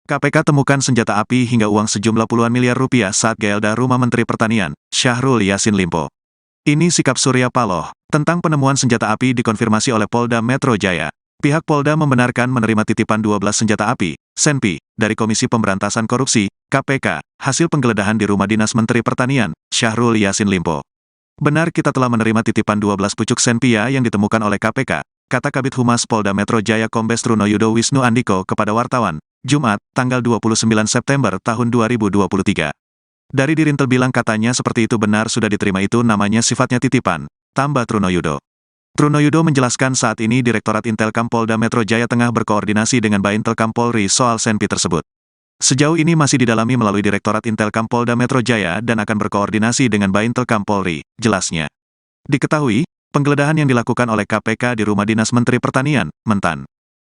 KPK temukan senjata api hingga uang sejumlah puluhan miliar rupiah saat geledah rumah Menteri Pertanian, Syahrul Yassin Limpo. Ini sikap Surya Paloh. Tentang penemuan senjata api dikonfirmasi oleh Polda Metro Jaya. Pihak Polda membenarkan menerima titipan 12 senjata api, SENPI, dari Komisi Pemberantasan Korupsi, KPK, hasil penggeledahan di rumah dinas Menteri Pertanian, Syahrul Yassin Limpo. Benar kita telah menerima titipan 12 pucuk SENPIA yang ditemukan oleh KPK, kata Kabid Humas Polda Metro Jaya Kombes Trunoyudo Wisnu Andiko kepada wartawan, Jumat, tanggal 29 September tahun 2023. Dari Dirintel bilang katanya seperti itu benar sudah diterima itu namanya sifatnya titipan, tambah Trunoyudo. Trunoyudo menjelaskan saat ini Direktorat Intelkam Polda Metro Jaya tengah berkoordinasi dengan Baintelkam Polri soal SENPI tersebut. Sejauh ini masih didalami melalui Direktorat Intelkam Polda Metro Jaya dan akan berkoordinasi dengan Baintelkam Polri, jelasnya. Diketahui, penggeledahan yang dilakukan oleh KPK di rumah dinas Menteri Pertanian, Mentan,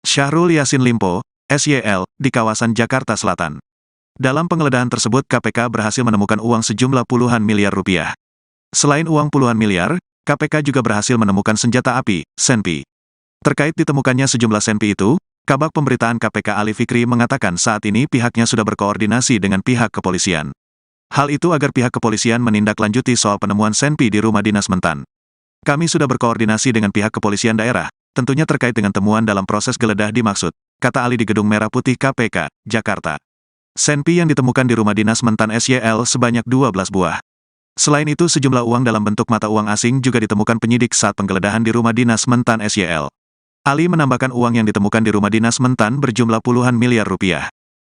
Syahrul Yassin Limpo, SYL, di kawasan Jakarta Selatan. Dalam penggeledahan tersebut KPK berhasil menemukan uang sejumlah puluhan miliar rupiah. Selain uang puluhan miliar, KPK juga berhasil menemukan senjata api, SENPI. Terkait ditemukannya sejumlah SENPI itu, Kabag Pemberitaan KPK Ali Fikri mengatakan saat ini pihaknya sudah berkoordinasi dengan pihak kepolisian. Hal itu agar pihak kepolisian menindaklanjuti soal penemuan SENPI di rumah dinas Mentan. Kami sudah berkoordinasi dengan pihak kepolisian daerah, tentunya terkait dengan temuan dalam proses geledah dimaksud, kata Ali di Gedung Merah Putih KPK, Jakarta. SENPI yang ditemukan di rumah dinas Mentan SYL sebanyak 12 buah. Selain itu sejumlah uang dalam bentuk mata uang asing juga ditemukan penyidik saat penggeledahan di rumah dinas Mentan SYL. Ali menambahkan uang yang ditemukan di rumah dinas Mentan berjumlah puluhan miliar rupiah.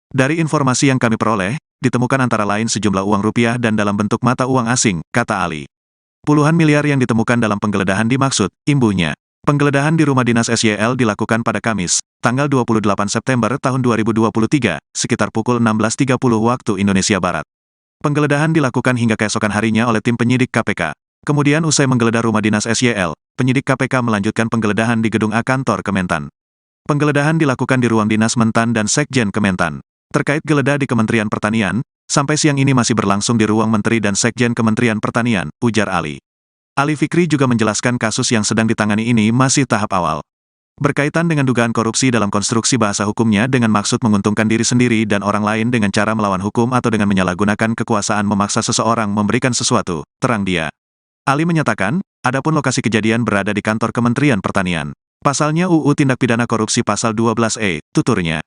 Dari informasi yang kami peroleh, ditemukan antara lain sejumlah uang rupiah dan dalam bentuk mata uang asing, kata Ali. Puluhan miliar yang ditemukan dalam penggeledahan dimaksud, imbuhnya. Penggeledahan di rumah dinas SYL dilakukan pada Kamis, tanggal 28 September tahun 2023, sekitar pukul 16.30 waktu Indonesia Barat. Penggeledahan dilakukan hingga keesokan harinya oleh tim penyidik KPK. Kemudian usai menggeledah rumah dinas SYL, penyidik KPK melanjutkan penggeledahan di gedung A kantor Kementan. Penggeledahan dilakukan di ruang dinas Mentan dan Sekjen Kementan. Terkait geledah di Kementerian Pertanian, sampai siang ini masih berlangsung di ruang Menteri dan Sekjen Kementerian Pertanian, ujar Ali. Ali Fikri juga menjelaskan kasus yang sedang ditangani ini masih tahap awal. Berkaitan dengan dugaan korupsi dalam konstruksi bahasa hukumnya dengan maksud menguntungkan diri sendiri dan orang lain dengan cara melawan hukum atau dengan menyalahgunakan kekuasaan memaksa seseorang memberikan sesuatu, terang dia. Ali menyatakan, adapun lokasi kejadian berada di kantor Kementerian Pertanian. Pasalnya UU Tindak Pidana Korupsi Pasal 12E, tuturnya.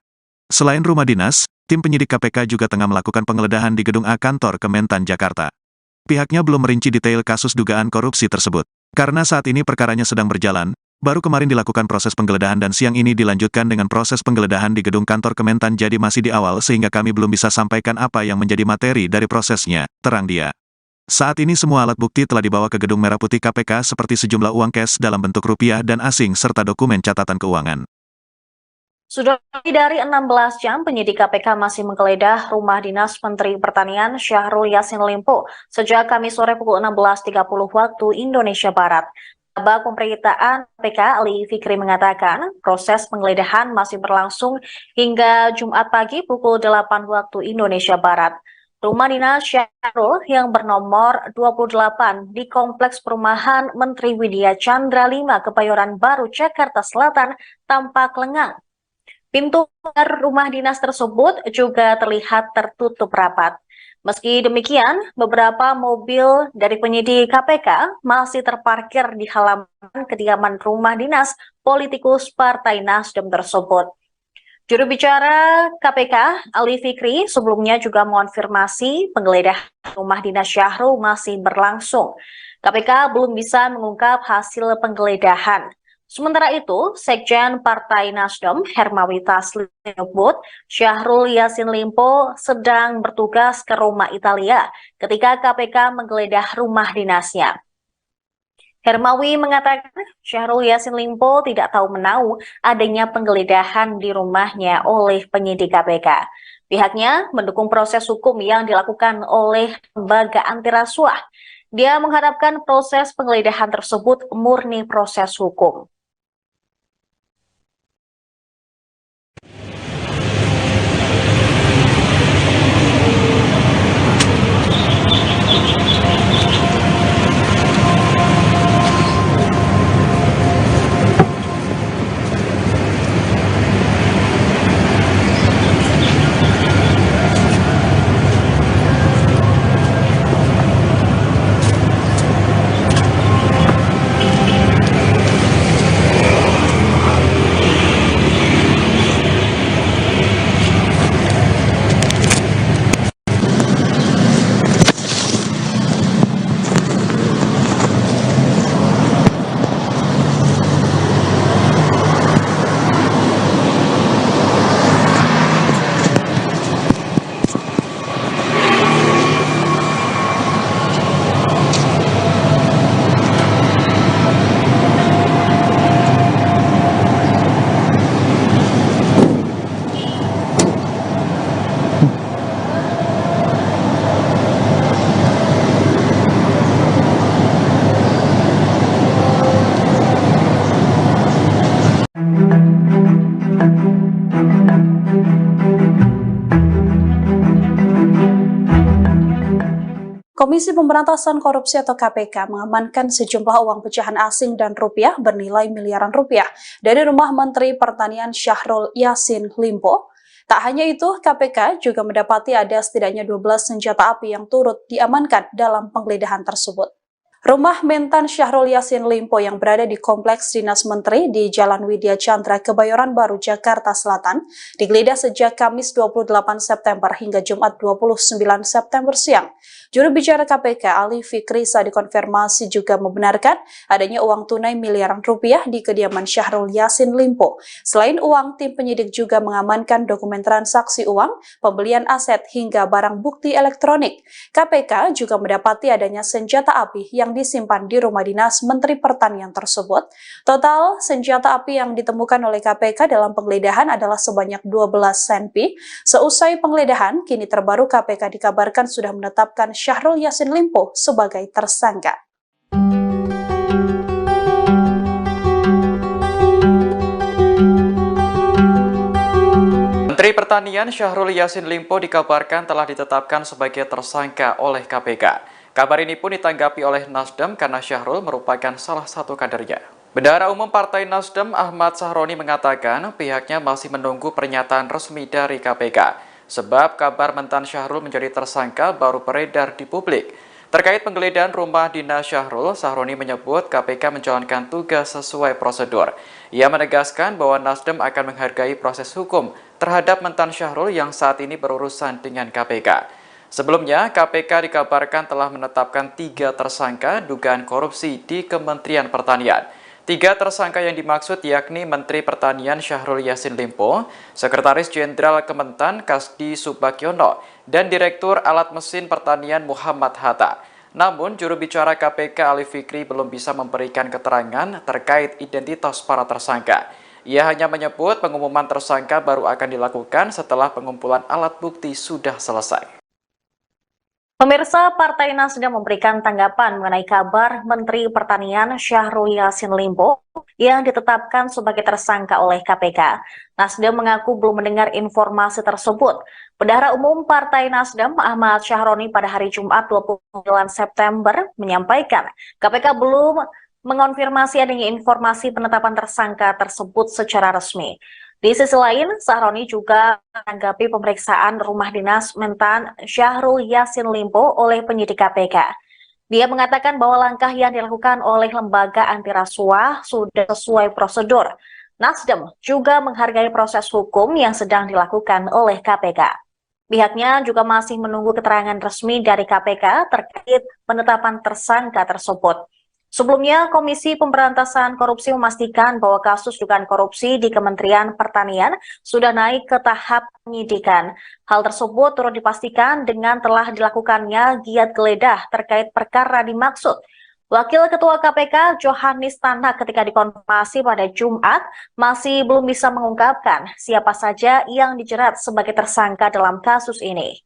Selain rumah dinas, tim penyidik KPK juga tengah melakukan penggeledahan di gedung A kantor Kementan Jakarta. Pihaknya belum merinci detail kasus dugaan korupsi tersebut. Karena saat ini perkaranya sedang berjalan, baru kemarin dilakukan proses penggeledahan dan siang ini dilanjutkan dengan proses penggeledahan di gedung kantor Kementan jadi masih di awal sehingga kami belum bisa sampaikan apa yang menjadi materi dari prosesnya, terang dia. Saat ini semua alat bukti telah dibawa ke Gedung Merah Putih KPK seperti sejumlah uang cash dalam bentuk rupiah dan asing serta dokumen catatan keuangan. Sudah lebih dari 16 jam, penyidik KPK masih menggeledah rumah dinas Menteri Pertanian Syahrul Yassin Limpo sejak Kamis sore pukul 16.30 waktu Indonesia Barat. Kabag Pemberitaan KPK Ali Fikri mengatakan proses penggeledahan masih berlangsung hingga Jumat pagi pukul 8 waktu Indonesia Barat. Rumah dinas Syahrul yang bernomor 28 di Kompleks Perumahan Menteri Widya Chandra 5 Kebayoran Baru, Jakarta Selatan tampak lengang. Pintu rumah dinas tersebut juga terlihat tertutup rapat. Meski demikian, beberapa mobil dari penyidik KPK masih terparkir di halaman kediaman rumah dinas politikus Partai Nasdem tersebut. Juru bicara KPK, Ali Fikri, sebelumnya juga mengonfirmasi penggeledahan rumah dinas Syahrul masih berlangsung. KPK belum bisa mengungkap hasil penggeledahan. Sementara itu, Sekjen Partai Nasdem, Hermawi Taslim menyebut Syahrul Yassin Limpo sedang bertugas ke Roma, Italia ketika KPK menggeledah rumah dinasnya. Hermawi mengatakan Syahrul Yassin Limpo tidak tahu menahu adanya penggeledahan di rumahnya oleh penyidik KPK. Pihaknya mendukung proses hukum yang dilakukan oleh lembaga anti rasuah. Dia mengharapkan proses penggeledahan tersebut murni proses hukum. Komisi Pemberantasan Korupsi atau KPK mengamankan sejumlah uang pecahan asing dan rupiah bernilai miliaran rupiah dari rumah Menteri Pertanian Syahrul Yassin Limpo. Tak hanya itu, KPK juga mendapati ada setidaknya 12 senjata api yang turut diamankan dalam penggeledahan tersebut. Rumah mentan Syahrul Yassin Limpo yang berada di Kompleks Dinas Menteri di Jalan Widya Chandra, Kebayoran Baru, Jakarta Selatan, digeledah sejak Kamis 28 September hingga Jumat 29 September siang. Juru bicara KPK Ali Fikri saat dikonfirmasi juga membenarkan adanya uang tunai miliaran rupiah di kediaman Syahrul Yassin Limpo. Selain uang, tim penyidik juga mengamankan dokumen transaksi uang, pembelian aset hingga barang bukti elektronik. KPK juga mendapati adanya senjata api yang disimpan di rumah dinas Menteri Pertanian tersebut. Total senjata api yang ditemukan oleh KPK dalam penggeledahan adalah sebanyak 12 senpi. Seusai penggeledahan, kini terbaru KPK dikabarkan sudah menetapkan Syahrul Yassin Limpo sebagai tersangka. Menteri Pertanian Syahrul Yassin Limpo dikabarkan telah ditetapkan sebagai tersangka oleh KPK. Kabar ini pun ditanggapi oleh Nasdem karena Syahrul merupakan salah satu kadernya. Bendahara Umum Partai Nasdem Ahmad Sahroni mengatakan pihaknya masih menunggu pernyataan resmi dari KPK. Sebab kabar mentan Syahrul menjadi tersangka baru beredar di publik. Terkait penggeledahan rumah dinas Syahrul, Sahroni menyebut KPK menjalankan tugas sesuai prosedur. Ia menegaskan bahwa Nasdem akan menghargai proses hukum terhadap mentan Syahrul yang saat ini berurusan dengan KPK. Sebelumnya, KPK dikabarkan telah menetapkan 3 tersangka dugaan korupsi di Kementerian Pertanian. 3 tersangka yang dimaksud yakni Menteri Pertanian Syahrul Yassin Limpo, Sekretaris Jenderal Kementan Kasdi Subagiono, dan Direktur Alat Mesin Pertanian Muhammad Hatta. Namun, juru bicara KPK Ali Fikri belum bisa memberikan keterangan terkait identitas para tersangka. Ia hanya menyebut pengumuman tersangka baru akan dilakukan setelah pengumpulan alat bukti sudah selesai. Pemirsa, Partai Nasdem memberikan tanggapan mengenai kabar Menteri Pertanian Syahrul Yassin Limpo yang ditetapkan sebagai tersangka oleh KPK. Nasdem mengaku belum mendengar informasi tersebut. Bendahara Umum Partai Nasdem Ahmad Sahroni pada hari Jumat 29 September menyampaikan KPK belum mengonfirmasi adanya informasi penetapan tersangka tersebut secara resmi. Di sisi lain, Sahroni juga menanggapi pemeriksaan rumah dinas mentan Syahrul Yassin Limpo oleh penyidik KPK. Dia mengatakan bahwa langkah yang dilakukan oleh lembaga anti rasuah sudah sesuai prosedur. Nasdem juga menghargai proses hukum yang sedang dilakukan oleh KPK. Pihaknya juga masih menunggu keterangan resmi dari KPK terkait penetapan tersangka tersebut. Sebelumnya, Komisi Pemberantasan Korupsi memastikan bahwa kasus dugaan korupsi di Kementerian Pertanian sudah naik ke tahap penyidikan. Hal tersebut turut dipastikan dengan telah dilakukannya giat geledah terkait perkara dimaksud. Wakil Ketua KPK Johannes Tanak ketika dikonfirmasi pada Jumat masih belum bisa mengungkapkan siapa saja yang dijerat sebagai tersangka dalam kasus ini.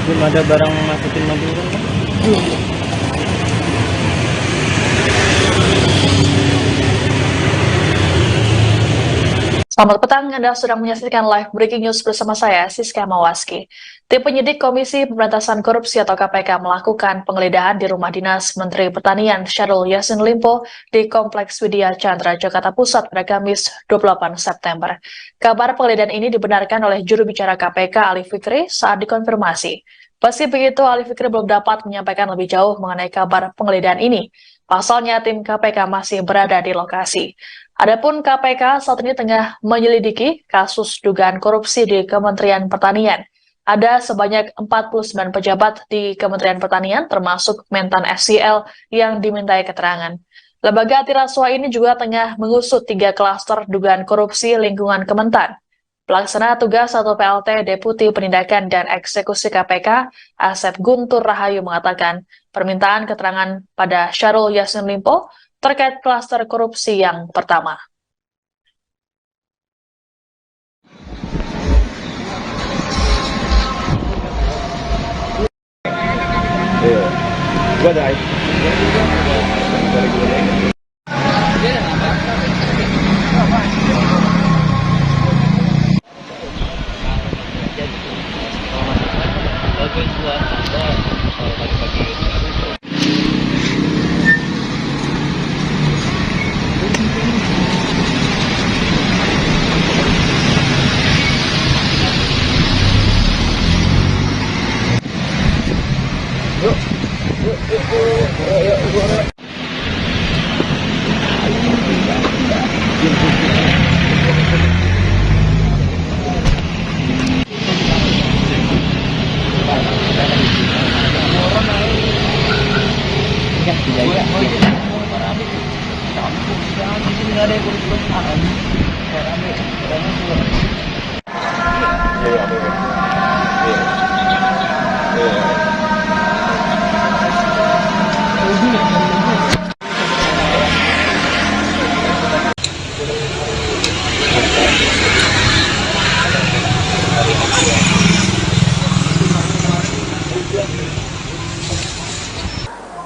Belum ada barang masukin lagi kan? Selamat petang, Anda sedang menyaksikan live breaking news bersama saya, Siska Mawaski. Tim penyidik Komisi Pemberantasan Korupsi atau KPK melakukan penggeledahan di rumah dinas Menteri Pertanian Syahrul Yassin Limpo di Kompleks Widya Chandra, Jakarta Pusat pada Kamis 28 September. Kabar penggeledahan ini dibenarkan oleh juru bicara KPK Ali Fikri saat dikonfirmasi. Meski begitu, Ali Fikri belum dapat menyampaikan lebih jauh mengenai kabar penggeledahan ini. Pasalnya, tim KPK masih berada di lokasi. Adapun KPK saat ini tengah menyelidiki kasus dugaan korupsi di Kementerian Pertanian. Ada sebanyak 49 pejabat di Kementerian Pertanian, termasuk mentan SCL yang dimintai keterangan. Lembaga anti rasuah ini juga tengah mengusut 3 klaster dugaan korupsi lingkungan Kementan. Pelaksana tugas atau PLT Deputi Penindakan dan Eksekusi KPK, Asep Guntur Rahayu mengatakan permintaan keterangan pada Syahrul Yassin Limpo terkait klaster korupsi yang pertama.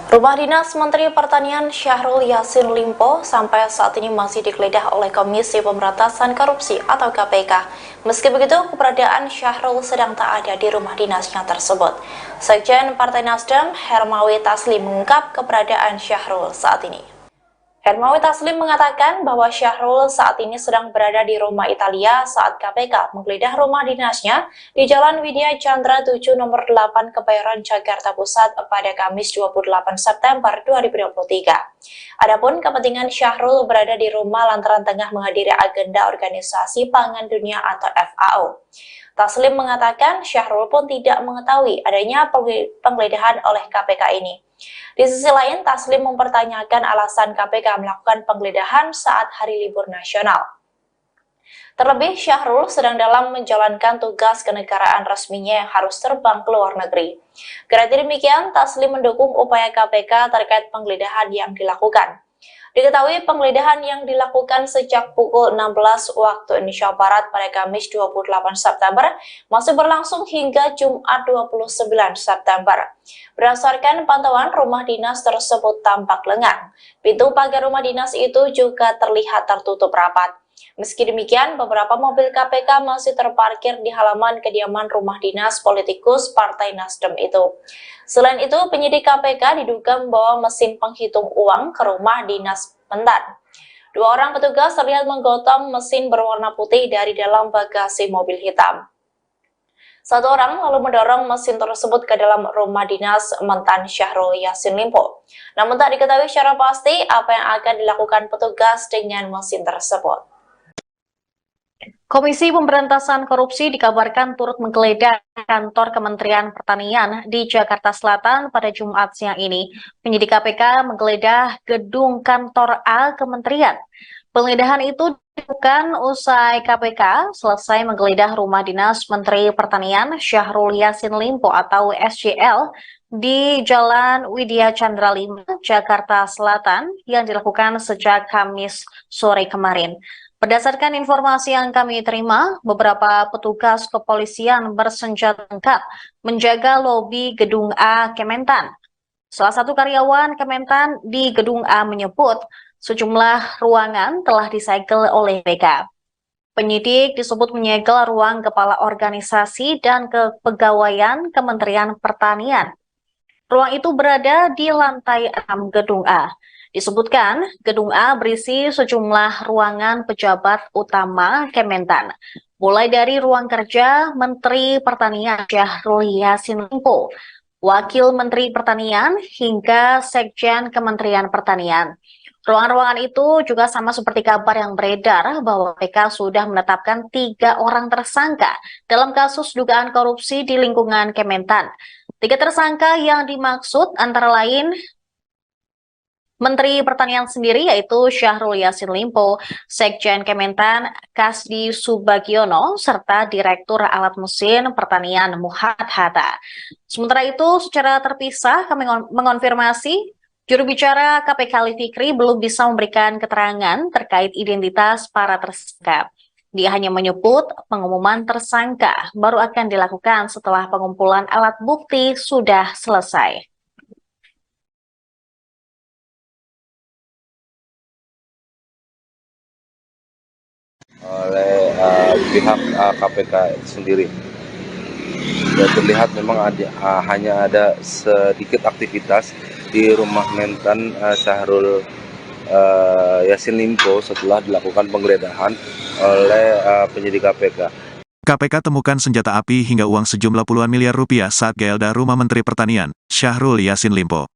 Rumah Dinas Menteri Pertanian Syahrul Yassin Limpo sampai saat ini masih digeledah oleh Komisi Pemberantasan Korupsi atau KPK. Meski begitu, keberadaan Syahrul sedang tak ada di rumah dinasnya tersebut. Sekjen Partai Nasdem, Hermawi Taslim mengungkap keberadaan Syahrul saat ini. Hermawi Taslim mengatakan bahwa Syahrul saat ini sedang berada di rumah Italia saat KPK menggeledah rumah dinasnya di Jalan Widya Chandra 7 nomor 8 Kebayoran Jakarta Pusat pada Kamis 28 September 2023. Adapun kepentingan Syahrul berada di rumah lantaran tengah menghadiri agenda Organisasi Pangan Dunia atau FAO. Taslim mengatakan Syahrul pun tidak mengetahui adanya penggeledahan oleh KPK ini. Di sisi lain, Taslim mempertanyakan alasan KPK melakukan penggeledahan saat hari libur nasional. Terlebih, Syahrul sedang dalam menjalankan tugas kenegaraan resminya yang harus terbang ke luar negeri. Kendati demikian, Taslim mendukung upaya KPK terkait penggeledahan yang dilakukan. Diketahui penggeledahan yang dilakukan sejak pukul 16 waktu Indonesia Barat pada Kamis 28 September masih berlangsung hingga Jumat 29 September. Berdasarkan pantauan, rumah dinas tersebut tampak lengang. Pintu pagar rumah dinas itu juga terlihat tertutup rapat. Meski demikian, beberapa mobil KPK masih terparkir di halaman kediaman rumah dinas politikus Partai Nasdem itu. Selain itu, penyidik KPK diduga membawa mesin penghitung uang ke rumah dinas Mentan. 2 orang petugas terlihat menggotong mesin berwarna putih dari dalam bagasi mobil hitam. 1 orang lalu mendorong mesin tersebut ke dalam rumah dinas Mentan Syahrul Yassin Limpo. Namun tak diketahui secara pasti apa yang akan dilakukan petugas dengan mesin tersebut. Komisi Pemberantasan Korupsi dikabarkan turut menggeledah kantor Kementerian Pertanian di Jakarta Selatan pada Jumat siang ini. Penyidik KPK menggeledah gedung kantor A Kementerian. Penggeledahan itu dilakukan usai KPK selesai menggeledah rumah dinas Menteri Pertanian Syahrul Yassin Limpo atau SYL di Jalan Widya Chandra 5, Jakarta Selatan yang dilakukan sejak Kamis sore kemarin. Berdasarkan informasi yang kami terima, beberapa petugas kepolisian bersenjata lengkap menjaga lobi gedung A Kementan. Salah satu karyawan Kementan di gedung A menyebut sejumlah ruangan telah disegel oleh PK. Penyidik disebut menyegel ruang kepala organisasi dan kepegawaian Kementerian Pertanian. Ruang itu berada di lantai 6 gedung A. Disebutkan, gedung A berisi sejumlah ruangan pejabat utama Kementan, mulai dari ruang kerja Menteri Pertanian Syahrul Yassin Limpo, Wakil Menteri Pertanian, hingga Sekjen Kementerian Pertanian. Ruangan-ruangan itu juga sama seperti kabar yang beredar bahwa PK sudah menetapkan 3 orang tersangka dalam kasus dugaan korupsi di lingkungan Kementan. 3 tersangka yang dimaksud antara lain Menteri Pertanian sendiri yaitu Syahrul Yassin Limpo, Sekjen Kementan Kasdi Subagiono, serta Direktur Alat Mesin Pertanian Muhammad Hatta. Sementara itu, secara terpisah kami mengonfirmasi juru bicara KPK Ali Fikri belum bisa memberikan keterangan terkait identitas para tersangka. Dia hanya menyebut pengumuman tersangka baru akan dilakukan setelah pengumpulan alat bukti sudah selesai. Oleh pihak KPK sendiri. Ya, terlihat memang hanya ada sedikit aktivitas di rumah Mentan Syahrul Yassin Limpo setelah dilakukan penggeledahan oleh penyidik KPK. KPK temukan senjata api hingga uang sejumlah puluhan miliar rupiah saat geledah rumah Menteri Pertanian, Syahrul Yassin Limpo.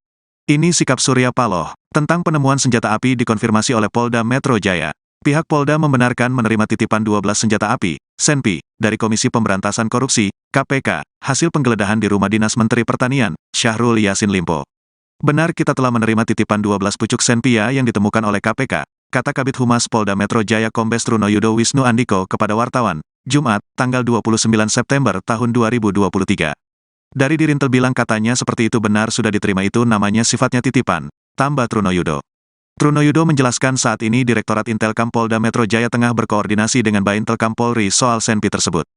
Ini sikap Surya Paloh tentang penemuan senjata api dikonfirmasi oleh Polda Metro Jaya. Pihak Polda membenarkan menerima titipan 12 senjata api, SENPI, dari Komisi Pemberantasan Korupsi, KPK, hasil penggeledahan di rumah dinas Menteri Pertanian, Syahrul Yassin Limpo. Benar kita telah menerima titipan 12 pucuk SENPIA yang ditemukan oleh KPK, kata Kabid Humas Polda Metro Jaya Kombes Trunoyudo Wisnu Andiko kepada wartawan, Jumat, tanggal 29 September tahun 2023. Dari Dirintel bilang katanya seperti itu benar sudah diterima itu namanya sifatnya titipan, tambah Trunoyudo. Trunoyudo menjelaskan saat ini Direktorat Intelkam Polda Metro Jaya tengah berkoordinasi dengan Baintelkam Polri soal SENPI tersebut.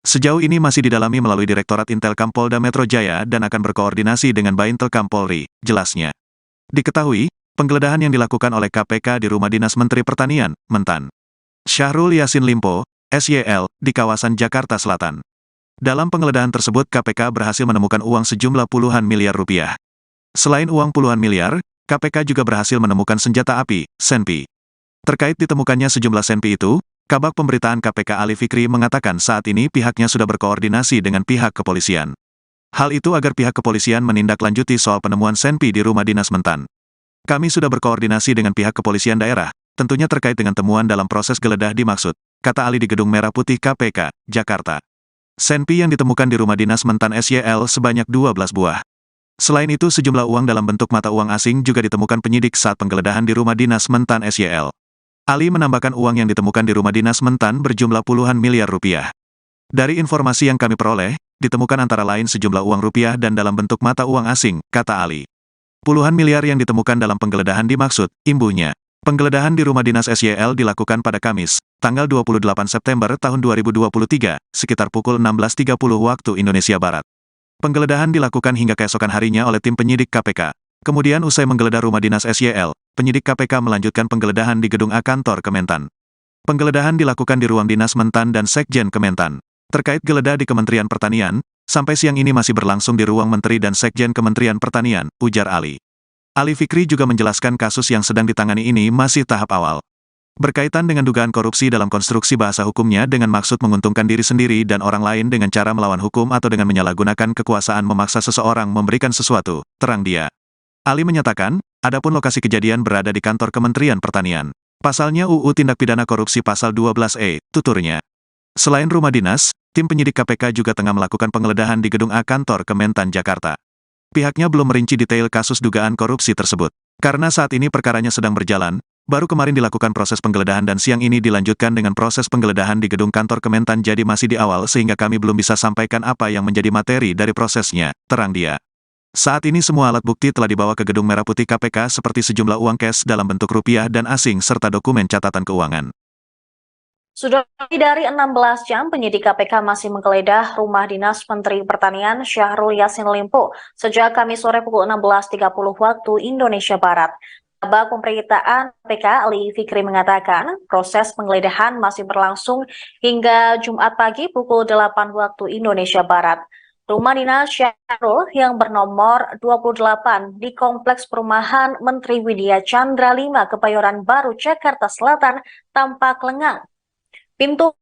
Sejauh ini masih didalami melalui Direktorat Intelkam Polda Metro Jaya dan akan berkoordinasi dengan Baintelkam Polri, jelasnya. Diketahui, penggeledahan yang dilakukan oleh KPK di rumah dinas Menteri Pertanian, Mentan, Syahrul Yassin Limpo, SYL, di kawasan Jakarta Selatan. Dalam penggeledahan tersebut KPK berhasil menemukan uang sejumlah puluhan miliar rupiah. Selain uang puluhan miliar, KPK juga berhasil menemukan senjata api, SENPI. Terkait ditemukannya sejumlah SENPI itu, Kabag Pemberitaan KPK Ali Fikri mengatakan saat ini pihaknya sudah berkoordinasi dengan pihak kepolisian. Hal itu agar pihak kepolisian menindaklanjuti soal penemuan SENPI di rumah dinas Mentan. Kami sudah berkoordinasi dengan pihak kepolisian daerah, tentunya terkait dengan temuan dalam proses geledah dimaksud, kata Ali di Gedung Merah Putih KPK, Jakarta. SENPI yang ditemukan di rumah dinas Mentan SYL sebanyak 12 buah. Selain itu sejumlah uang dalam bentuk mata uang asing juga ditemukan penyidik saat penggeledahan di rumah dinas Mentan SYL. Ali menambahkan uang yang ditemukan di rumah dinas Mentan berjumlah puluhan miliar rupiah. Dari informasi yang kami peroleh, ditemukan antara lain sejumlah uang rupiah dan dalam bentuk mata uang asing, kata Ali. Puluhan miliar yang ditemukan dalam penggeledahan dimaksud, imbuhnya. Penggeledahan di rumah dinas SYL dilakukan pada Kamis, tanggal 28 September tahun 2023, sekitar pukul 16.30 waktu Indonesia Barat. Penggeledahan dilakukan hingga keesokan harinya oleh tim penyidik KPK. Kemudian usai menggeledah rumah dinas SYL, penyidik KPK melanjutkan penggeledahan di gedung A kantor Kementan. Penggeledahan dilakukan di ruang dinas Mentan dan Sekjen Kementan. Terkait geledah di Kementerian Pertanian, sampai siang ini masih berlangsung di ruang Menteri dan Sekjen Kementerian Pertanian, ujar Ali. Ali Fikri juga menjelaskan kasus yang sedang ditangani ini masih tahap awal. Berkaitan dengan dugaan korupsi dalam konstruksi bahasa hukumnya dengan maksud menguntungkan diri sendiri dan orang lain dengan cara melawan hukum atau dengan menyalahgunakan kekuasaan memaksa seseorang memberikan sesuatu, terang dia. Ali menyatakan, adapun lokasi kejadian berada di kantor Kementerian Pertanian. Pasalnya UU Tindak Pidana Korupsi Pasal 12E, tuturnya. Selain rumah dinas, tim penyidik KPK juga tengah melakukan penggeledahan di gedung A kantor Kementan Jakarta. Pihaknya belum merinci detail kasus dugaan korupsi tersebut. Karena saat ini perkaranya sedang berjalan, baru kemarin dilakukan proses penggeledahan dan siang ini dilanjutkan dengan proses penggeledahan di gedung kantor Kementan jadi masih di awal sehingga kami belum bisa sampaikan apa yang menjadi materi dari prosesnya, terang dia. Saat ini semua alat bukti telah dibawa ke Gedung Merah Putih KPK seperti sejumlah uang cash dalam bentuk rupiah dan asing serta dokumen catatan keuangan. Sudah lebih dari 16 jam, penyidik KPK masih menggeledah rumah dinas Menteri Pertanian Syahrul Yassin Limpo sejak Kamis sore pukul 16.30 waktu Indonesia Barat. Kabag Pemberitaan KPK Ali Fikri mengatakan proses penggeledahan masih berlangsung hingga Jumat pagi pukul 8 waktu Indonesia Barat. Rumah dinas Syahrul yang bernomor 28 di Kompleks Perumahan Menteri Widya Chandra 5 Kebayoran Baru, Jakarta Selatan tampak lengang. Pintu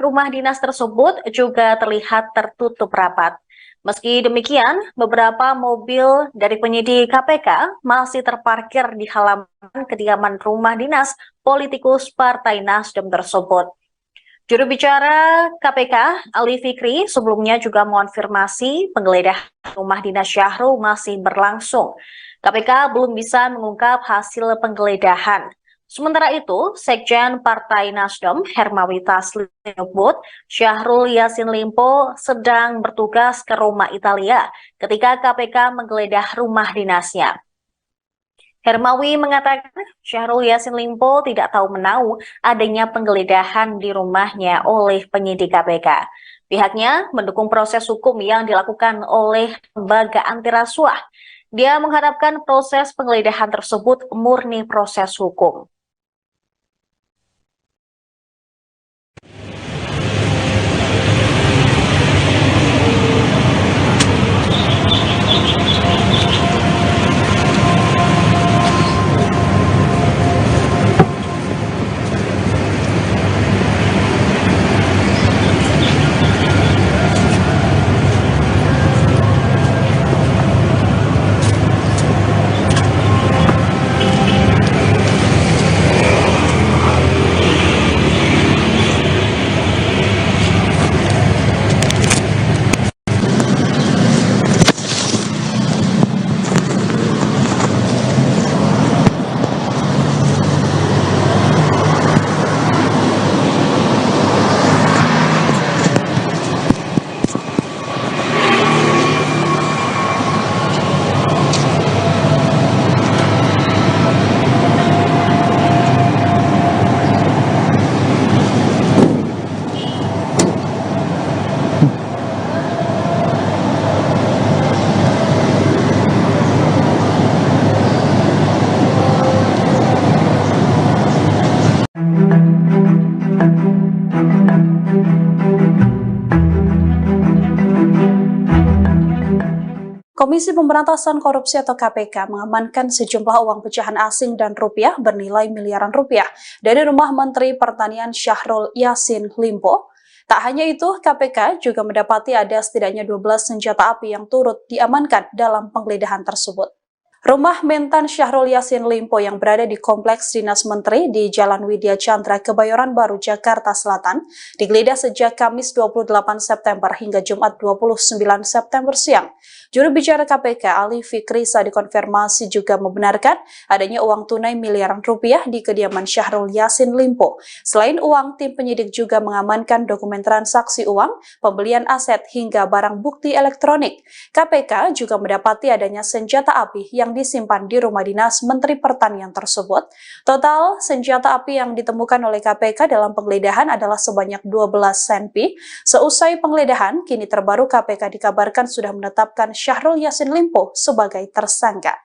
rumah dinas tersebut juga terlihat tertutup rapat. Meski demikian, beberapa mobil dari penyidik KPK masih terparkir di halaman kediaman rumah dinas politikus Partai Nasdem tersebut. Juru bicara KPK, Ali Fikri, sebelumnya juga mengonfirmasi penggeledahan rumah dinas Syahrul masih berlangsung. KPK belum bisa mengungkap hasil penggeledahan. Sementara itu, Sekjen Partai Nasdem, Hermawi Taslim menyebut Syahrul Yassin Limpo sedang bertugas ke Roma, Italia ketika KPK menggeledah rumah dinasnya. Hermawi mengatakan Syahrul Yassin Limpo tidak tahu menahu adanya penggeledahan di rumahnya oleh penyidik KPK. Pihaknya mendukung proses hukum yang dilakukan oleh lembaga anti rasuah. Dia mengharapkan proses penggeledahan tersebut murni proses hukum. Komisi Pemberantasan Korupsi atau KPK mengamankan sejumlah uang pecahan asing dan rupiah bernilai miliaran rupiah dari rumah Menteri Pertanian Syahrul Yassin Limpo. Tak hanya itu, KPK juga mendapati ada setidaknya 12 senjata api yang turut diamankan dalam penggeledahan tersebut. Rumah Mentan Syahrul Yassin Limpo yang berada di Kompleks Dinas Menteri di Jalan Widya Chandra, Kebayoran Baru, Jakarta Selatan, digeledah sejak Kamis 28 September hingga Jumat 29 September siang. Juru bicara KPK Ali Fikri saat dikonfirmasi juga membenarkan adanya uang tunai miliaran rupiah di kediaman Syahrul Yassin Limpo. Selain uang, tim penyidik juga mengamankan dokumen transaksi uang, pembelian aset hingga barang bukti elektronik. KPK juga mendapati adanya senjata api yang disimpan di rumah dinas Menteri Pertanian tersebut. Total senjata api yang ditemukan oleh KPK dalam penggeledahan adalah sebanyak 12 senpi. Seusai penggeledahan, kini terbaru KPK dikabarkan sudah menetapkan Syahrul Yassin Limpo sebagai tersangka.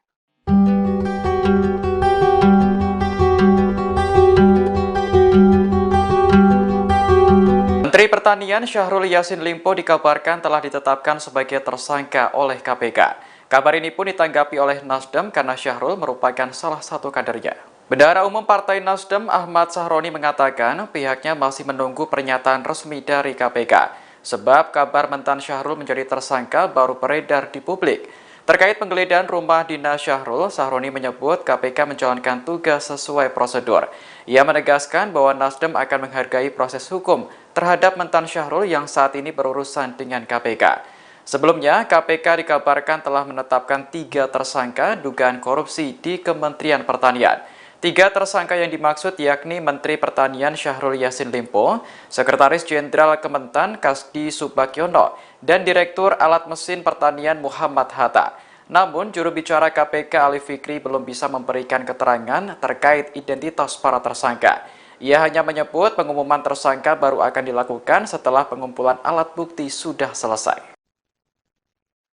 Menteri Pertanian Syahrul Yassin Limpo dikabarkan telah ditetapkan sebagai tersangka oleh KPK. Kabar ini pun ditanggapi oleh Nasdem karena Syahrul merupakan salah satu kadernya. Bendahara Umum Partai Nasdem Ahmad Sahroni mengatakan pihaknya masih menunggu pernyataan resmi dari KPK. Sebab kabar mentan Syahrul menjadi tersangka baru beredar di publik. Terkait penggeledahan rumah dinas Syahrul, Sahroni menyebut KPK menjalankan tugas sesuai prosedur. Ia menegaskan bahwa Nasdem akan menghargai proses hukum terhadap mentan Syahrul yang saat ini berurusan dengan KPK. Sebelumnya, KPK dikabarkan telah menetapkan 3 tersangka dugaan korupsi di Kementerian Pertanian. 3 tersangka yang dimaksud yakni Menteri Pertanian Syahrul Yassin Limpo, Sekretaris Jenderal Kementan Kasdi Subagiono, dan Direktur Alat Mesin Pertanian Muhammad Hatta. Namun, juru bicara KPK Ali Fikri belum bisa memberikan keterangan terkait identitas para tersangka. Ia hanya menyebut pengumuman tersangka baru akan dilakukan setelah pengumpulan alat bukti sudah selesai.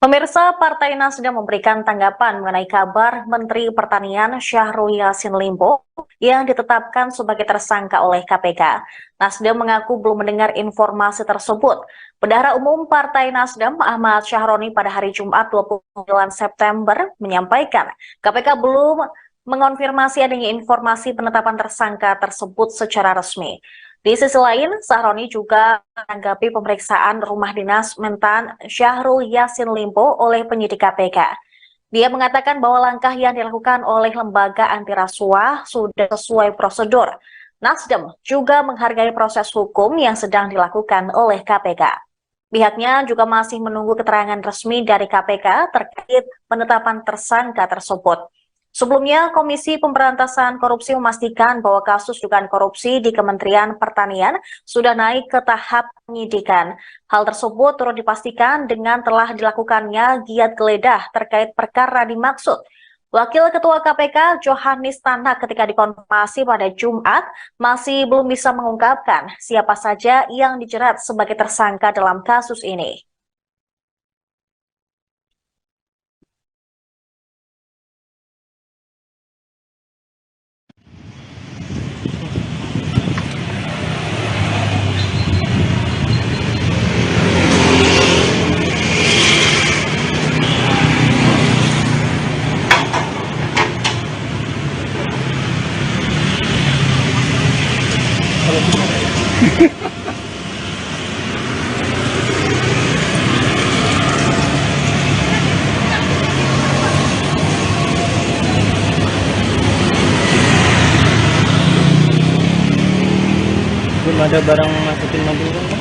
Pemirsa, Partai Nasdem memberikan tanggapan mengenai kabar Menteri Pertanian Syahrul Yassin Limpo yang ditetapkan sebagai tersangka oleh KPK. Nasdem mengaku belum mendengar informasi tersebut. Bendahara Umum Partai Nasdem Ahmad Sahroni pada hari Jumat 29 September menyampaikan KPK belum mengonfirmasi adanya informasi penetapan tersangka tersebut secara resmi. Di sisi lain, Sahroni juga menanggapi pemeriksaan rumah dinas mentan Syahrul Yassin Limpo oleh penyidik KPK. Dia mengatakan bahwa langkah yang dilakukan oleh lembaga anti rasuah sudah sesuai prosedur. Nasdem juga menghargai proses hukum yang sedang dilakukan oleh KPK. Pihaknya juga masih menunggu keterangan resmi dari KPK terkait penetapan tersangka tersebut. Sebelumnya, Komisi Pemberantasan Korupsi memastikan bahwa kasus dugaan korupsi di Kementerian Pertanian sudah naik ke tahap penyidikan. Hal tersebut turut dipastikan dengan telah dilakukannya giat geledah terkait perkara dimaksud. Wakil Ketua KPK Johannes Tanak ketika dikonfirmasi pada Jumat masih belum bisa mengungkapkan siapa saja yang dijerat sebagai tersangka dalam kasus ini. Belum ada barang masukin Madura kan?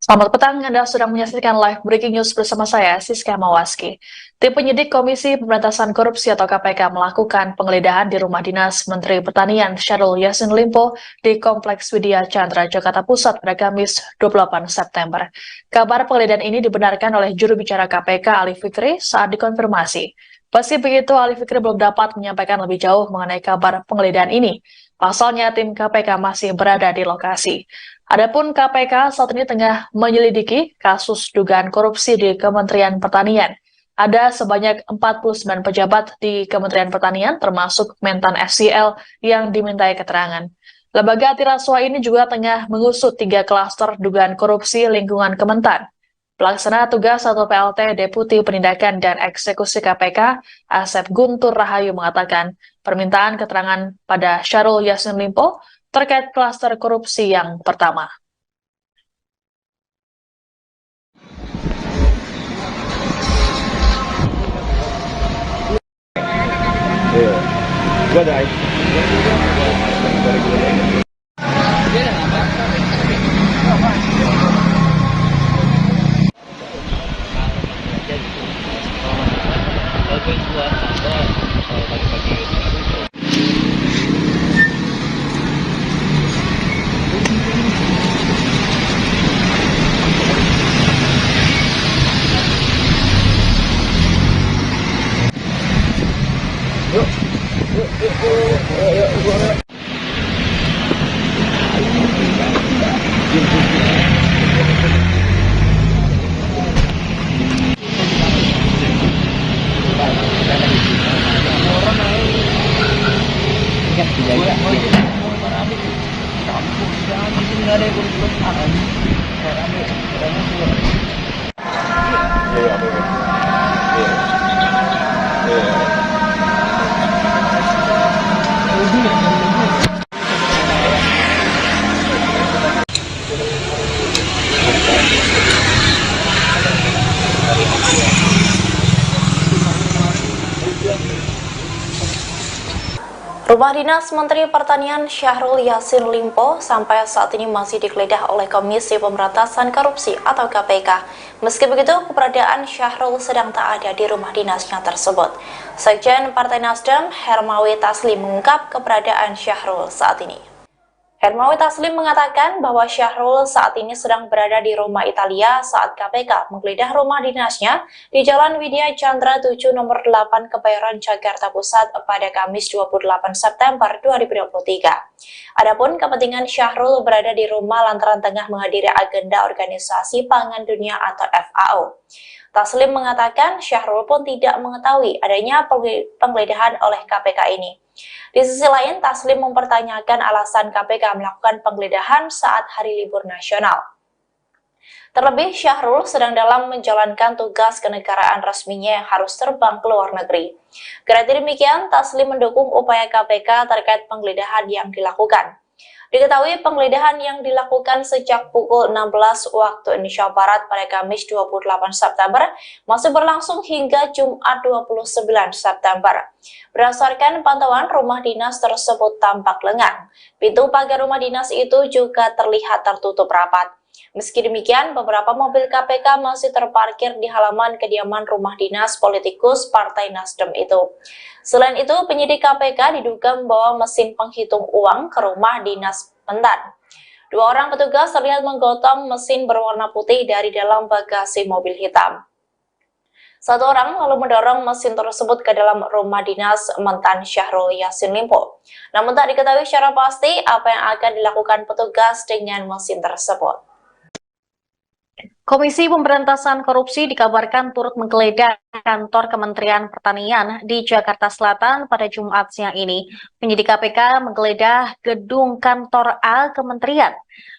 Selamat petang, Anda sedang menyaksikan live breaking news bersama saya, Siska Mawaski. Tim penyidik Komisi Pemberantasan Korupsi atau KPK melakukan penggeledahan di rumah dinas Menteri Pertanian Syahrul Yassin Limpo di Kompleks Widya Chandra, Jakarta Pusat pada Kamis 28 September. Kabar penggeledahan ini dibenarkan oleh juru bicara KPK Ali Fikri saat dikonfirmasi. Meski begitu, Ali Fikri belum dapat menyampaikan lebih jauh mengenai kabar penggeledahan ini. Pasalnya, tim KPK masih berada di lokasi. Adapun KPK saat ini tengah menyelidiki kasus dugaan korupsi di Kementerian Pertanian. Ada sebanyak 49 pejabat di Kementerian Pertanian, termasuk Mentan FCL yang dimintai keterangan. Lembaga antiraswa ini juga tengah mengusut 3 klaster dugaan korupsi lingkungan Kementan. Pelaksana tugas atau PLT Deputi Penindakan dan Eksekusi KPK, Asep Guntur Rahayu mengatakan permintaan keterangan pada Syahrul Yassin Limpo terkait klaster korupsi yang pertama. Rumah Dinas Menteri Pertanian Syahrul Yassin Limpo sampai saat ini masih digeledah oleh Komisi Pemberantasan Korupsi atau KPK. Meski begitu, keberadaan Syahrul sedang tak ada di rumah dinasnya tersebut. Sekjen Partai Nasdem, Hermawi Taslim mengungkap keberadaan Syahrul saat ini. Hermawi Taslim mengatakan bahwa Syahrul saat ini sedang berada di rumah Italia saat KPK menggeledah rumah dinasnya di Jalan Widya Chandra 7 nomor 8 Kebayoran, Jakarta Pusat pada Kamis 28 September 2023. Adapun kepentingan Syahrul berada di rumah lantaran tengah menghadiri agenda Organisasi Pangan Dunia atau FAO. Taslim mengatakan Syahrul pun tidak mengetahui adanya penggeledahan oleh KPK ini. Di sisi lain, Taslim mempertanyakan alasan KPK melakukan penggeledahan saat hari libur nasional. Terlebih, Syahrul sedang dalam menjalankan tugas kenegaraan resminya yang harus terbang ke luar negeri. Karena demikian, Taslim mendukung upaya KPK terkait penggeledahan yang dilakukan. Diketahui penggeledahan yang dilakukan sejak pukul 16 waktu Indonesia Barat pada Kamis 28 September masih berlangsung hingga Jumat 29 September. Berdasarkan pantauan, rumah dinas tersebut tampak lengang. Pintu pagar rumah dinas itu juga terlihat tertutup rapat. Meski demikian, beberapa mobil KPK masih terparkir di halaman kediaman rumah dinas politikus Partai Nasdem itu. Selain itu, penyidik KPK diduga membawa mesin penghitung uang ke rumah dinas Mentan. 2 orang petugas terlihat menggotong mesin berwarna putih dari dalam bagasi mobil hitam. 1 orang lalu mendorong mesin tersebut ke dalam rumah dinas Mentan Syahrul Yassin Limpo. Namun tak diketahui secara pasti apa yang akan dilakukan petugas dengan mesin tersebut. Komisi Pemberantasan Korupsi dikabarkan turut menggeledah kantor Kementerian Pertanian di Jakarta Selatan pada Jumat siang ini. Penyidik KPK menggeledah gedung kantor A Kementerian.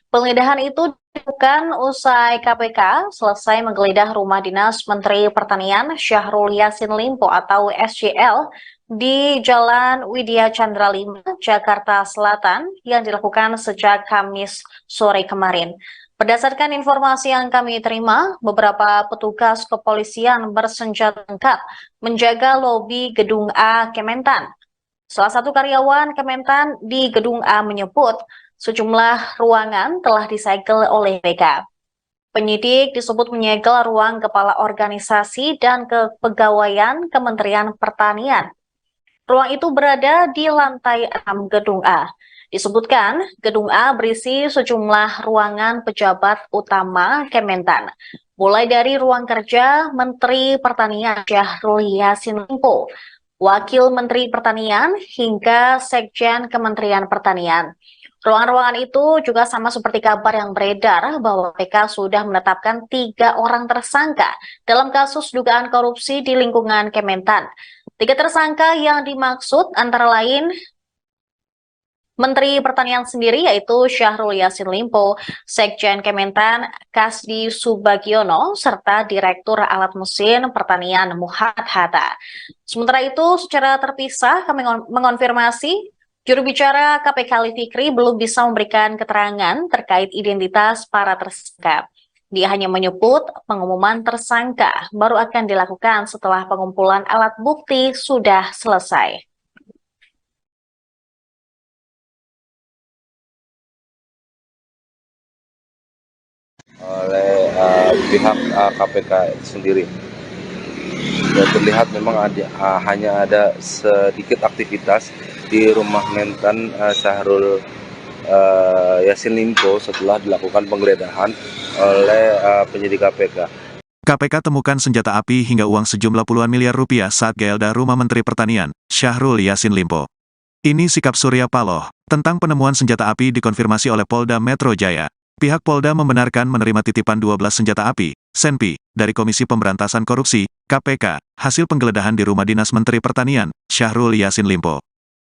Penggeledahan itu dilakukan usai KPK selesai menggeledah rumah dinas Menteri Pertanian Syahrul Yassin Limpo atau SYL di Jalan Widya Chandra 5, Jakarta Selatan yang dilakukan sejak Kamis sore kemarin. Berdasarkan informasi yang kami terima, beberapa petugas kepolisian bersenjata lengkap menjaga lobi gedung A Kementan. Salah satu karyawan Kementan di gedung A menyebut sejumlah ruangan telah disegel oleh BK. Penyidik disebut menyegel ruang kepala organisasi dan kepegawaian Kementerian Pertanian. Ruang itu berada di lantai 6 gedung A. Disebutkan, gedung A berisi sejumlah ruangan pejabat utama Kementan, mulai dari ruang kerja Menteri Pertanian Syahrul Yassin Limpo, Wakil Menteri Pertanian, hingga Sekjen Kementerian Pertanian. Ruangan-ruangan itu juga sama seperti kabar yang beredar bahwa KPK sudah menetapkan 3 orang tersangka dalam kasus dugaan korupsi di lingkungan Kementan. 3 tersangka yang dimaksud antara lain Menteri Pertanian sendiri yaitu Syahrul Yassin Limpo, Sekjen Kementan Kasdi Subagiono, serta Direktur Alat Mesin Pertanian Muhammad Hatta. Sementara itu, secara terpisah kami mengonfirmasi juru bicara KPK Ali Fikri belum bisa memberikan keterangan terkait identitas para tersangka. Dia hanya menyebut pengumuman tersangka baru akan dilakukan setelah pengumpulan alat bukti sudah selesai. Oleh pihak KPK sendiri. Ya, terlihat memang hanya ada sedikit aktivitas di rumah Mentan Syahrul Yassin Limpo setelah dilakukan penggeledahan oleh penyidik KPK. KPK temukan senjata api hingga uang sejumlah puluhan miliar rupiah saat geledah rumah Menteri Pertanian, Syahrul Yassin Limpo. Ini sikap Surya Paloh tentang penemuan senjata api dikonfirmasi oleh Polda Metro Jaya. Pihak Polda membenarkan menerima titipan 12 senjata api, SENPI, dari Komisi Pemberantasan Korupsi, KPK, hasil penggeledahan di rumah dinas Menteri Pertanian, Syahrul Yassin Limpo.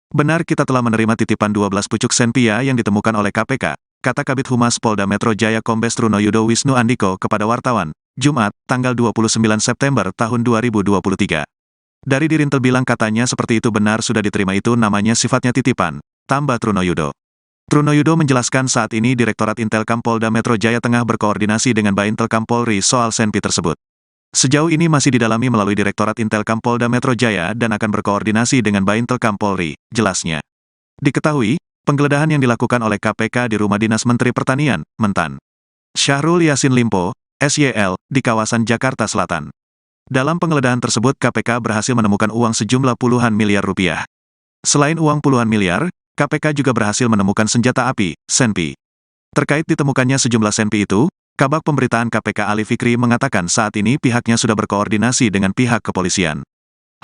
Benar kita telah menerima titipan 12 pucuk SENPIA yang ditemukan oleh KPK, kata Kabid Humas Polda Metro Jaya Kombes Trunoyudo Wisnu Andiko kepada wartawan, Jumat, tanggal 29 September tahun 2023. Dari Dirintel bilang katanya seperti itu benar sudah diterima itu namanya sifatnya titipan, tambah Trunoyudo. Trunoyudo menjelaskan saat ini Direktorat Intelkam Polda Metro Jaya tengah berkoordinasi dengan Baintelkam Polri soal SENPI tersebut. Sejauh ini masih didalami melalui Direktorat Intelkam Polda Metro Jaya dan akan berkoordinasi dengan Baintelkam Polri, jelasnya. Diketahui, penggeledahan yang dilakukan oleh KPK di rumah dinas Menteri Pertanian, Mentan Syahrul Yassin Limpo, SYL, di kawasan Jakarta Selatan. Dalam penggeledahan tersebut KPK berhasil menemukan uang sejumlah puluhan miliar rupiah. Selain uang puluhan miliar, KPK juga berhasil menemukan senjata api, SENPI. Terkait ditemukannya sejumlah SENPI itu, Kabag Pemberitaan KPK Ali Fikri mengatakan saat ini pihaknya sudah berkoordinasi dengan pihak kepolisian.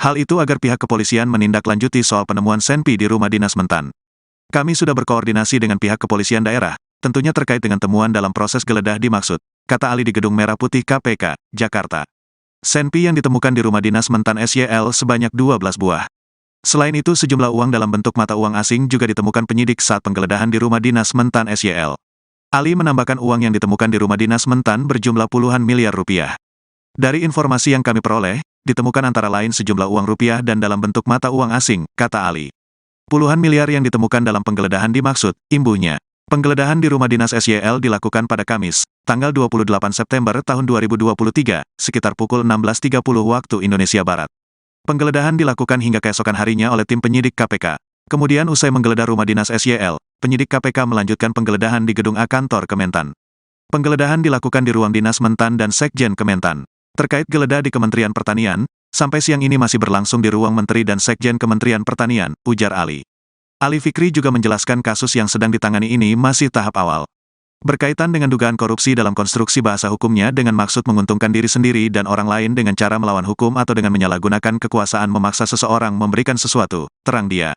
Hal itu agar pihak kepolisian menindaklanjuti soal penemuan SENPI di rumah dinas Mentan. Kami sudah berkoordinasi dengan pihak kepolisian daerah, tentunya terkait dengan temuan dalam proses geledah dimaksud, kata Ali di Gedung Merah Putih KPK, Jakarta. SENPI yang ditemukan di rumah dinas Mentan SYL sebanyak 12 buah. Selain itu sejumlah uang dalam bentuk mata uang asing juga ditemukan penyidik saat penggeledahan di rumah dinas Mentan SYL. Ali menambahkan uang yang ditemukan di rumah dinas Mentan berjumlah puluhan miliar rupiah. Dari informasi yang kami peroleh, ditemukan antara lain sejumlah uang rupiah dan dalam bentuk mata uang asing, kata Ali. Puluhan miliar yang ditemukan dalam penggeledahan dimaksud, imbuhnya. Penggeledahan di rumah dinas SYL dilakukan pada Kamis, tanggal 28 September tahun 2023, sekitar pukul 16.30 waktu Indonesia Barat. Penggeledahan dilakukan hingga keesokan harinya oleh tim penyidik KPK. Kemudian usai menggeledah rumah dinas SYL, penyidik KPK melanjutkan penggeledahan di gedung A kantor Kementan. Penggeledahan dilakukan di ruang dinas Mentan dan Sekjen Kementan. Terkait geledah di Kementerian Pertanian, sampai siang ini masih berlangsung di ruang Menteri dan Sekjen Kementerian Pertanian, ujar Ali. Ali Fikri juga menjelaskan kasus yang sedang ditangani ini masih tahap awal. Berkaitan dengan dugaan korupsi dalam konstruksi bahasa hukumnya dengan maksud menguntungkan diri sendiri dan orang lain dengan cara melawan hukum atau dengan menyalahgunakan kekuasaan memaksa seseorang memberikan sesuatu, terang dia.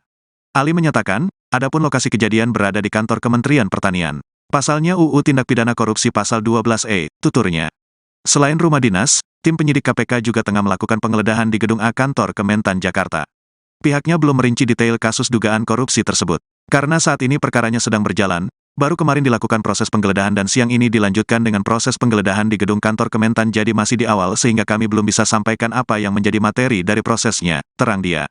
Ali menyatakan, adapun lokasi kejadian berada di kantor Kementerian Pertanian. Pasalnya UU Tindak Pidana Korupsi Pasal 12E, tuturnya. Selain rumah dinas, tim penyidik KPK juga tengah melakukan penggeledahan di gedung A kantor Kementan Jakarta. Pihaknya belum merinci detail kasus dugaan korupsi tersebut. Karena saat ini perkaranya sedang berjalan, baru kemarin dilakukan proses penggeledahan dan siang ini dilanjutkan dengan proses penggeledahan di gedung kantor Kementan, jadi masih di awal sehingga kami belum bisa sampaikan apa yang menjadi materi dari prosesnya, terang dia.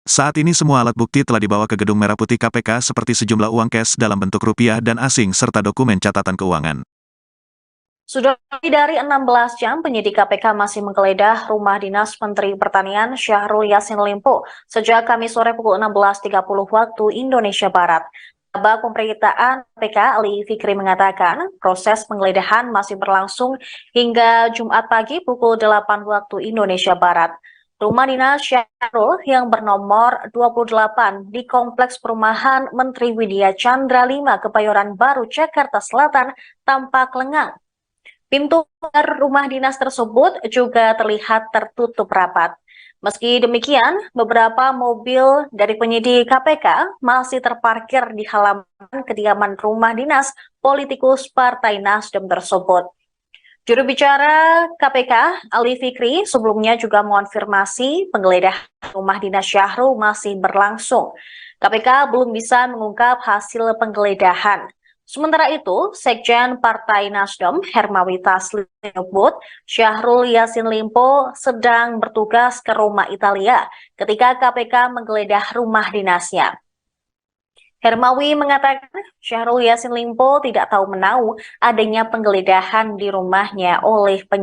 Saat ini semua alat bukti telah dibawa ke Gedung Merah Putih KPK seperti sejumlah uang cash dalam bentuk rupiah dan asing serta dokumen catatan keuangan. Sudah lebih dari 16 jam, penyidik KPK masih menggeledah rumah dinas Menteri Pertanian Syahrul Yassin Limpo sejak Kamis sore pukul 16.30 waktu Indonesia Barat. Kabak Pemberitaan KPK Ali Fikri mengatakan proses penggeledahan masih berlangsung hingga Jumat pagi pukul 8 waktu Indonesia Barat. Rumah dinas Syahrul yang bernomor 28 di Kompleks Perumahan Menteri Widya Chandra 5 Kebayoran Baru, Jakarta Selatan tampak lengang. Pintu rumah dinas tersebut juga terlihat tertutup rapat. Meski demikian, beberapa mobil dari penyidik KPK masih terparkir di halaman kediaman rumah dinas politikus Partai Nasdem tersebut. Juru bicara KPK, Ali Fikri, sebelumnya juga mengonfirmasi penggeledahan rumah dinas Syahrul masih berlangsung. KPK belum bisa mengungkap hasil penggeledahan. Sementara itu, Sekjen Partai Nasdem Hermawi Taslim menyebut Syahrul Yassin Limpo sedang bertugas ke Roma, Italia ketika KPK menggeledah rumah dinasnya. Hermawi mengatakan Syahrul Yassin Limpo tidak tahu menahu adanya penggeledahan di rumahnya oleh penyidik.